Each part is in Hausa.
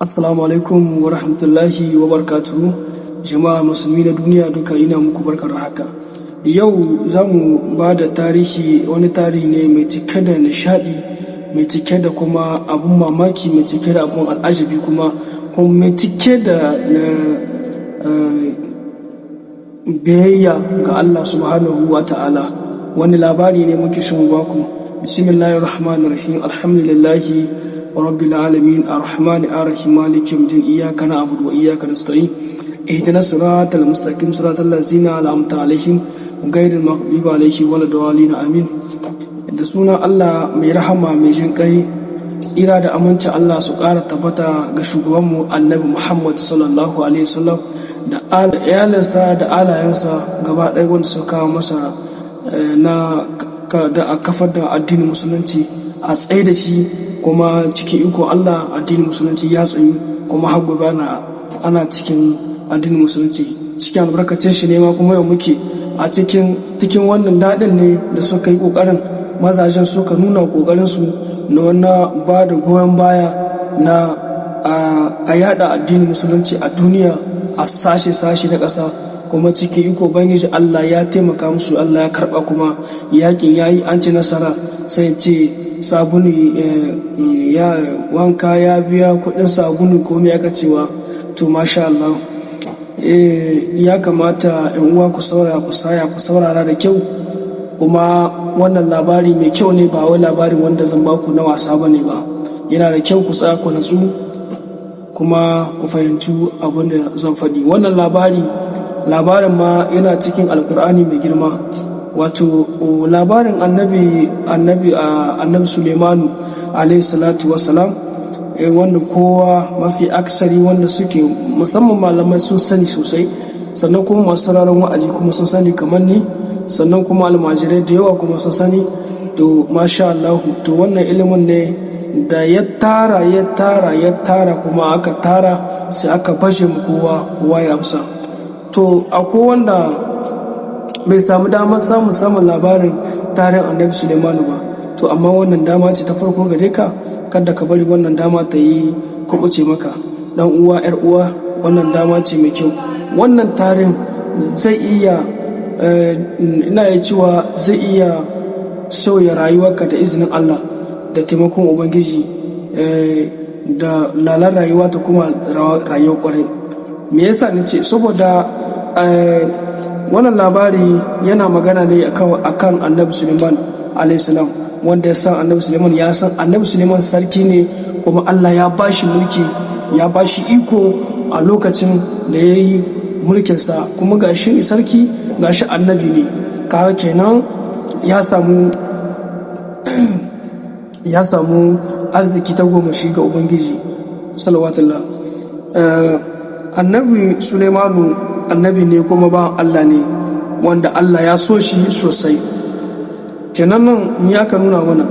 Assalamu alaikum wa rahmatullahi wa barakatuhu. Jama'a musulmi na duniya duka ina muku barkar haka. Yau za mu ba da wani tarihi ne mai cike da nishadi, mai cike da kuma abun mamaki, mai cike da abun al'ajabi kuma mai cike da biyayya ga Allah subhanahu wa ta'ala. Wani labari ne muke son baku. Bismillahir rahmanir rahim. Alhamdulillahi رب العالمين الرحمن الرحيم مالك يوم الدين إياك نعبد وإياك نستعين اهدنا الصراط المستقيم صراط الذين أنعمت عليهم غير المغضوب عليهم ولا الضالين آمين. da sunan Allah mai rahama mai jin kai, tsira da aminci Allah su ƙara tabbata ga shugabanmu Annabi Muhammad sallallahu alaihi wasallam da iyalinsa da alayensa gaba ɗaya wanda suka kawo masa da a kafar da addinin musulunci a tsaye da shi, kuma cikin iko Allah addinin musulunci ya tsayu kuma har gobe ana cikin addinin musulunci. Cikin albarkacin shi ne ma kuma yau muke a cikin wannan daɗin ne da suka yi ƙoƙarin mazajen suka nuna ƙoƙarin su na wannan ba da goyon baya na a yada addinin musulunci a duniya a sashe na ƙasa, kuma cikin iko Ubangiji Allah ya taimaka musu, Allah ya karɓa kuma yakin yayi an ci nasara. Sai ce sabuni ya wanka ya biya kudin sabuni ko me aka cewa to masha Allah. Ya kamata in uwa ku saurara da kyau, kuma wannan labari mai kyau ne, ba wai labarin wanda zan baku na wasa bane ba. Yana da kyau ku tsaya ku natsu kuma ku fahimci abin da zan faɗi. Wannan labarin ma yana cikin alkur'ani mai girma, wato labarin annabi Suleman alayhi salatu wassalam, wanda kowa mafi aksari wanda suke musamman malamai sun sani sosai, sannan kuma masu sauraron wa'azi kuma sun sani kamar ni, sannan kuma almajirai da yawa kuma sun sani. To masha Allah, to wannan ilimin ne da ya tara kuma aka tara sai aka bashe mu kowa ya amsa. To akwai wanda bai samu damar samun labarin tarihin annabi Suleimanu ba, to amma wannan dama ce ta farko gare ka, kada ka bari wannan dama ta yi kubuce maka. Dan uwa yar uwa, wannan dama ce mai kyau. Wannan tarihin zai iya zai iya sauya rayuwarka da izinin Allah da taimakon Ubangiji, da lalar rayuwa ta kuma rayuwar kwarai. Me yasa nace? Saboda wannan labari yana magana ne akan annabi Suleman alayhi salam, wanda ya san annabi Suleman, ya san annabi Suleman sarki ne, kuma Allah ya bashi mulki, ya bashi iko a lokacin da ya yi mulkinsa, kuma gashi sarki gashi annabi ne. Kaga kenan ya samu arziki ta goma shi ga Ubangiji salawatullah. Annabi Sulemanu annabi ne kuma ba Allah ne, wanda Allah ya so shi sosai. Kenan nan ni aka nuna mana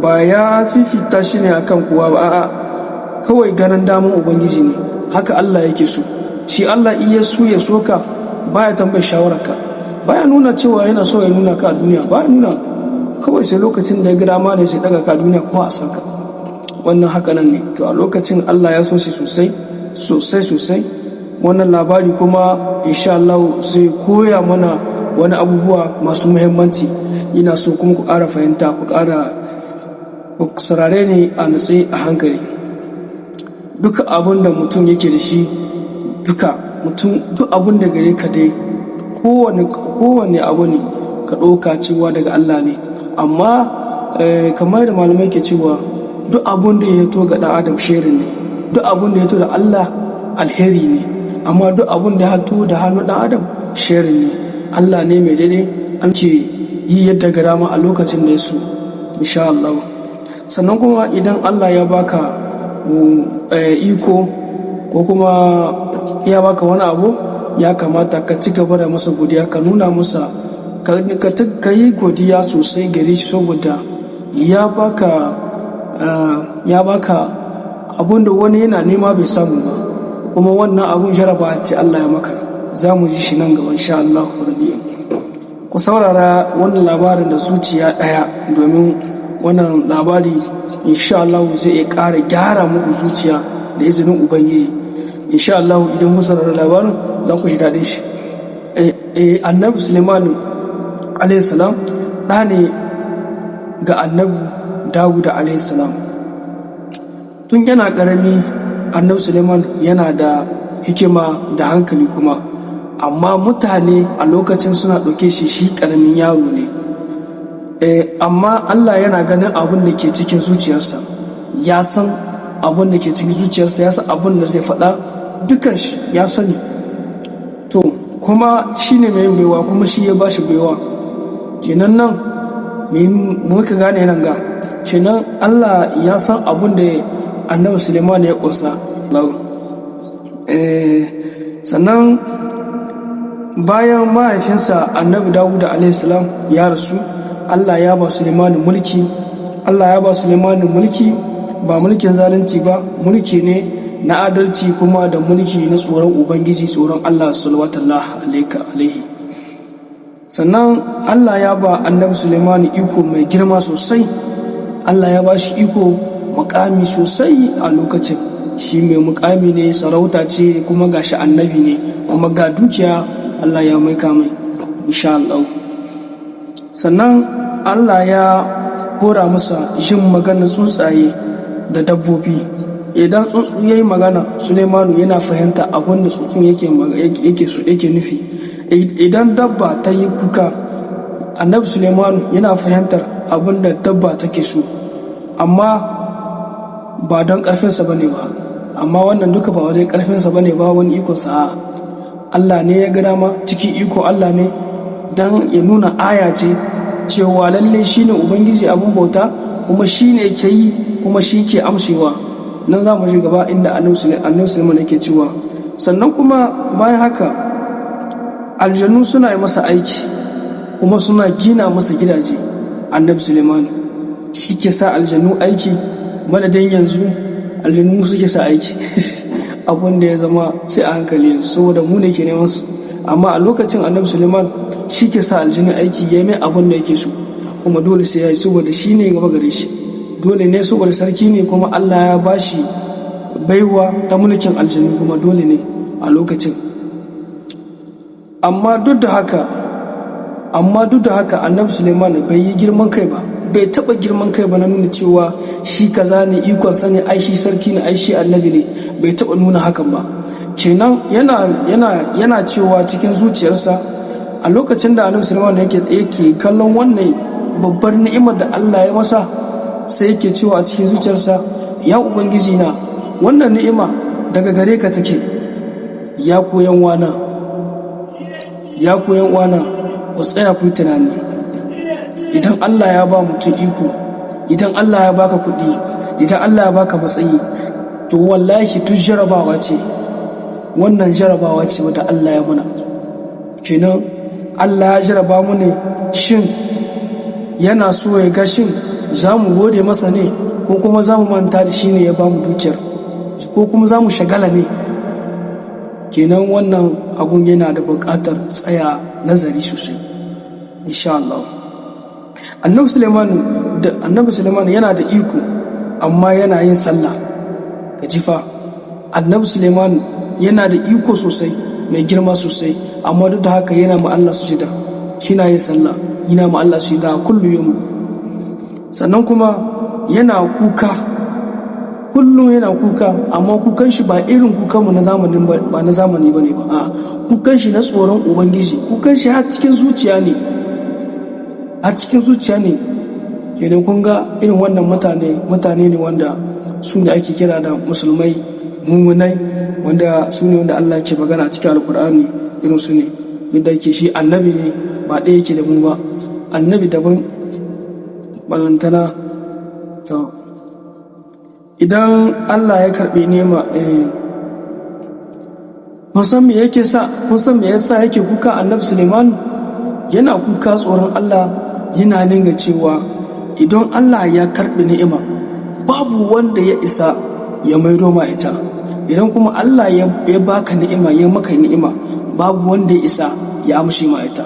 ba ya fifita shi ne akan kowa ba, a'a kawai ganin damun Ubangiji ne, haka Allah yake so. Shi Allah iya so ya soka, baya tambayar shawararka, baya nuna cewa yana so ya nuna ka a duniya, baya nuna, kawai sai lokacin da ya ga dama ne sai daga ka duniya ko a san ka. Wannan haka nan ne. To a lokacin Allah ya so shi sosai. Wannan labari kuma insha Allah zai koya mana wani abubuwa masu muhimmanci. Ina so kuma ku ƙara fahimta, ku saurare ni a natsi a hankali. Duka abin da mutum yake da shi, duk abin da gare ka dai, kowane abu ne ka ɗauka cewa daga Allah ne. Amma kamar da malamai ke cewa duk abin da ya to ga ɗan adam shirin ne, duk abin da ya to da Allah alheri ne, amma duk abin da ya hato da hannu ɗan adam shirin ne. Allah ne mai daidai, an ce yi yadda ga dama a lokacin da ya so, insha Allah. Sannan kuma idan Allah ya baka iko ko kuma ya baka wani abu, ya kamata ka ci gaba da masa godiya, ka nuna masa, ka yi godiya sosai gare shi, saboda ya baka abun da wani yana nema bai samu ba, kuma wannan abun jaraba ce Allah ya maka. Za mu ji shi nan gaba insha Allah. Ku saurara wannan labarin da zuciya ɗaya, domin wannan labari insha Allah zai iya ƙara gyara muku zuciya da izinin ubangiji. Insha Allah idan mun saurari labarin za ku ji daɗin shi. Annabi Suleman alayhi salam ɗa ne ga annabi Dawud alayhi salam. Tun yana ƙarami annabi Suleman yana da hikima da hankali kuma, amma mutane a lokacin suna ɗauke shi ƙaramin yaro ne. Amma Allah yana ganin abin da ke cikin zuciyarsa, ya san abin da ke cikin zuciyarsa, ya san abin da zai faɗa, dukan shi ya sani. To kuma shi ne mai baiwa, kuma shi ya ba shi baiwa. Kenan nan muka gane nan ga kenan Allah ya san abin da annabi Suleiman ya ƙunsa. Sannan bayan mahaifinsa annabi Dawud alayhi salam ya rasu, Allah ya ba Suleman mulki. Allah ya ba Suleman mulki, ba mulkin zalunci ba, mulki ne na adalci kuma da mulki na tsoron ubangiji, tsoron Allah sallallahu alaihi. Sannan Allah ya ba annabi Suleman iko mai girma sosai. Allah ya ba shi iko mukami sosai a lokacin. Shi mai mukami ne, sarauta ce, kuma gashi annabi ne, kuma ga dukiya Allah ya maika mai, insha Allah. Sannan Allah ya hora masa jin magana tsuntsaye da dabbobi. Idan tsuntsu yayi magana, Suleimanu yana fahimta abin da tsuntsun yake nufi. Idan dabba ta yi kuka, annabi Suleimanu yana fahimtar abin da dabba take so, amma ba don ƙarfinsa bane ba. Amma wannan duka ba wani ƙarfinsa bane ba, wani ikonsa. Allah ne ya ga dama, cikin iko Allah ne, don ya nuna aya ce cewa lalle shine ubangiji abin bauta, kuma shine ke yi, kuma shi ke amshewa. Nan za mu shi gaba inda annabi Suleman yake cewa. Sannan kuma bayan haka aljannu suna yi masa aiki, kuma suna gina masa gidaje. Annabi Suleman shi ke sa aljannu aiki, madadin yanzu aljannu suke sa aiki. Abin da ya zama sai a hankali yanzu, saboda mu ne ke neman su. Amma a lokacin annabi Suleman shi ke sa aljannu aiki, ya mai abin da yake so, kuma dole sai ya yi, saboda shi ne gaba gare shi. Dole ne saboda sarki ne, kuma Allah ya bashi baiwa ta mulkin aljannu, kuma dole ne a lokacin. Amma duk da haka annabi Suleman bai yi girman kai ba, bai taba girman kai ba na nuna cewa shi kaza ne, ikon sa ne, ai shi sarki ne, ai shi annabi ne. Bai taba nuna hakan ba. Kenan yana cewa cikin zuciyarsa a lokacin da annabi Suleman yake kallon wannan babbar ni'imar da Allah ya masa, sai yake cewa a cikin zuciyarsa, ya ubangiji na, wannan ni'ima daga gare ka take. Ya koyan wana ku tsaya ku tunani. Idan Allah ya ba mutum iko, idan Allah ya baka kuɗi, idan Allah ya baka matsayi, to wallahi duk jarabawa ce. Wannan jarabawa ce wadda Allah ya muna. Kenan Allah ya jaraba mu ne, shin yana so ya ga shin za mu gode masa ne, ko kuma za mu manta da shi ne ya ba mu dukiyar, ko kuma za mu shagala ne. Kenan wannan abun yana da buƙatar tsaya nazari sosai, insha Allah. Annabi Suleman yana da iko, amma yana yin sallah. Ka jifa, annabi Suleman yana da iko sosai, mai girma sosai, amma duk da haka yana ma Allah sujada. Shi na yin sallah, yana ma Allah sujada kullu yawm. Sannan kuma yana kuka, kullum yana kuka, amma kukan shi ba irin kukan mu na zamani bane ba. A kukan shi na tsoron ubangiji, kukan shi har cikin zuciya ne. Kenan kun ga irin wannan mutane ne wanda su ne ake kira da musulmai, mumunai, wanda su ne wanda Allah ke magana a cikin alkur'ani. Irin su ne, yadda yake shi annabi ne, ba ɗaya yake da mu ba. Annabi daban, balantana. To idan Allah ya karɓi nema, kun san me yasa yake kuka? Annabi Suleiman yana kuka tsoron Allah, yana ninga cewa idan Allah ya karɓi ni'ima, babu wanda ya isa ya maido ma ita. Idan kuma Allah ya baka ni'ima, ya maka ni'ima, babu wanda ya isa ya amshe ma ita.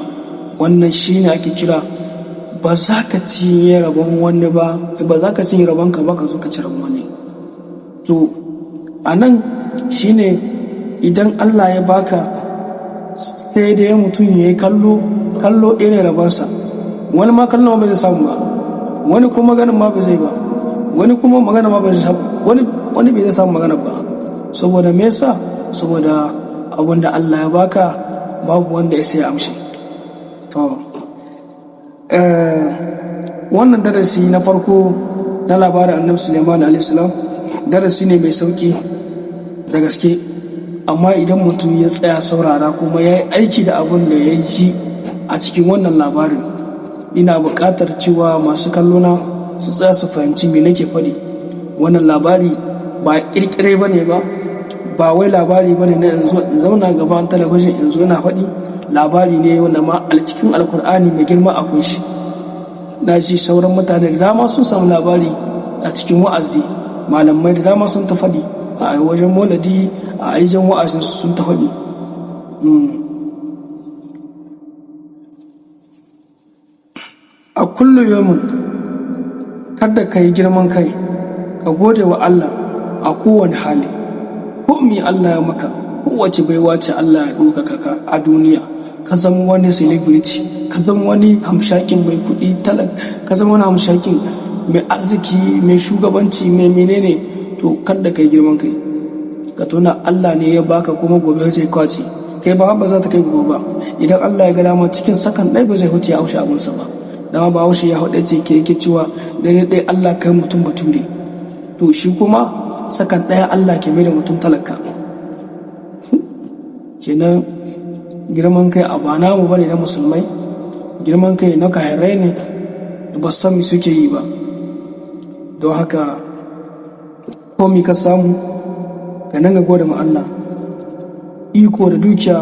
Wannan shine ake kira, ba za ka cinye rabon wani ba, ba za ka cinye rabon ka ba ka zo ka ci rabon wani. To a nan shine idan Allah ya baka sai da ya mutum ya yi kallo ɗaya ne rabansa, wani ma kallon ba zai samu ba, wani kuma maganin ma ba zai ba, wani kuma magana ma ba zai samu, wani bai zai samu magana ba. Saboda me yasa? Saboda abin da Allah ya baka babu wanda ya sai amshi. To wannan darasi na farko na labarin Annabi Suleman alaihi salam darasi ne mai sauki da gaske, amma idan mutum ya tsaya saurara kuma ya yi aiki da abin da ya ji a cikin wannan labarin, ina buƙatar cewa masu kallona su tsaya su fahimci me nake faɗi. Wannan labari ba ƙirƙire ba ne ba wai labari ba ne na in zauna gaban talabijin in zo na faɗi. Labari ne wanda ma a cikin alkur'ani mai girma akwai shi. Na ji sauran mutane da dama sun samu labari a cikin wa'azi, malamai da dama sun ta faɗi a wajen maulidi, a aijan wa'azin sun ta faɗi. A kullum yomin kada ka yi girman kai, ka gode wa Allah a kowane hali. Ko me Allah ya maka, kowace baiwa ce Allah ya ɗaukaka ka a duniya, ka zama wani celebrity, ka zama wani hamshakin mai kuɗi ka zama wani hamshakin mai arziki, mai shugabanci, mai menene, to kada ka yi girman kai. Ka tuna Allah ne ya baka kuma gobe zai kwace, kai ba za ta kai gobe ba. Idan Allah ya ga dama cikin sakan ɗaya ba zai huce ya haushe abinsa ba. Dama ba haushe ya haɗe ce ke yake cewa dare ɗaya Allah kai mutum bature, to shi kuma sakan ɗaya Allah ke mai da mutum talaka. Kenan girman kai a ba namu bane na musulmai, girman kai na kahirai ne da ba san me suke yi ba. Don haka komi ka samu ka nan ga gode ma Allah. Iko da dukiya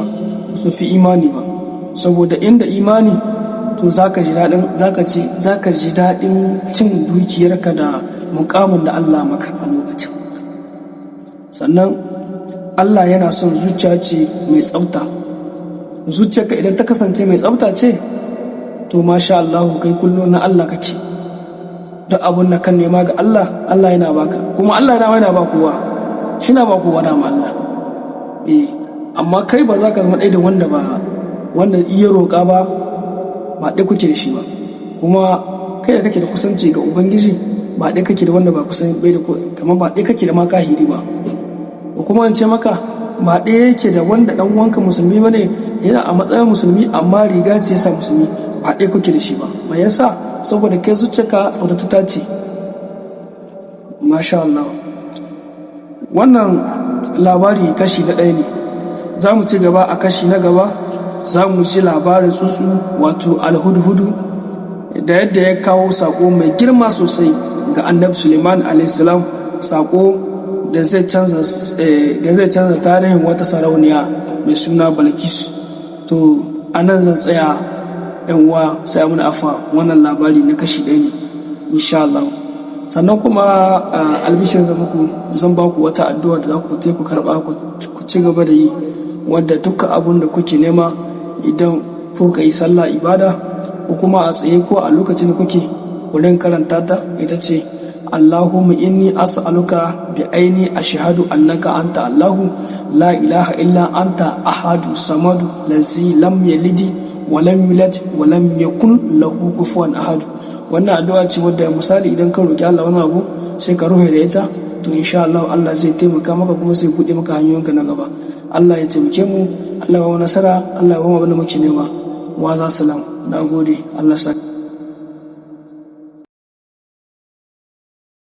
su fi imani ba, saboda inda imani to zaka ji daɗin cin dukiyarka da mukamin da Allah maka a lokacin. Sannan Allah yana son zuciya ce mai tsafta. Zuciyarka idan ta kasance mai tsafta ce, to masha Allah kai kullum na Allah kake. Duk abun da kan nema ga Allah, Allah yana baka, kuma Allah yana ba kowa, shi na ba kowa dama Allah. Amma kai ba za ka zama ɗaya da wanda iya roƙa ba ɗaya kuke da shi ba. Kuma kai da kake da kusanci ga Ubangiji ba ɗaya kake da wanda ba kusan bai da, kamar ba ɗaya kake da ma kahiri ba. Ko kuma in ce maka ba ɗaya yake da wanda ɗan uwanka musulmi ba ne, yana a matsayin musulmi amma riga ce yasa musulmi, ba ɗaya kuke da shi ba. Me yasa? Saboda kai zuciyarka tsaftatata ce. Masha Allah. Wannan labari kashi na ɗaya ne. Za mu ci gaba a kashi na gaba, za mu ji labarin tsuntsu wato alhudhudu da yadda ya kawo sako mai girma sosai ga Annabi Suleman a.s. sako da zai canza tarihin wata sarauniya mai suna Balkisu. To anan zan tsaya, yan uwa, sai mun afa, wannan labari na kashi ɗaya ne insha Allah. Sannan kuma albishin zan ba ku wata addu'a da za ku ku karɓa ku ci gaba da yi, wadda dukkan abun da kuke nema idan kuka yi sallah ibada ko kuma a tsaye ko a lokacin da kuke wurin karanta ta, ita ce Allahumma inni as'aluka bi aini ashhadu annaka anta Allahu la ilaha illa anta ahadu samadu lazi lam yalidi wa lam yulad wa lam yakun lahu kufuwan ahad. Wannan addu'a ce wadda misali idan ka roki Allah wani abu sai ka ruhe da ita, to insha Allah Allah zai taimaka maka kuma sai buɗe maka hanyoyinka na gaba. Allah ya taimake mu, Allah ya ba mu nasara, Allah ya ba mu abin da muke nema. Wa za salam. Nagode. Allah sa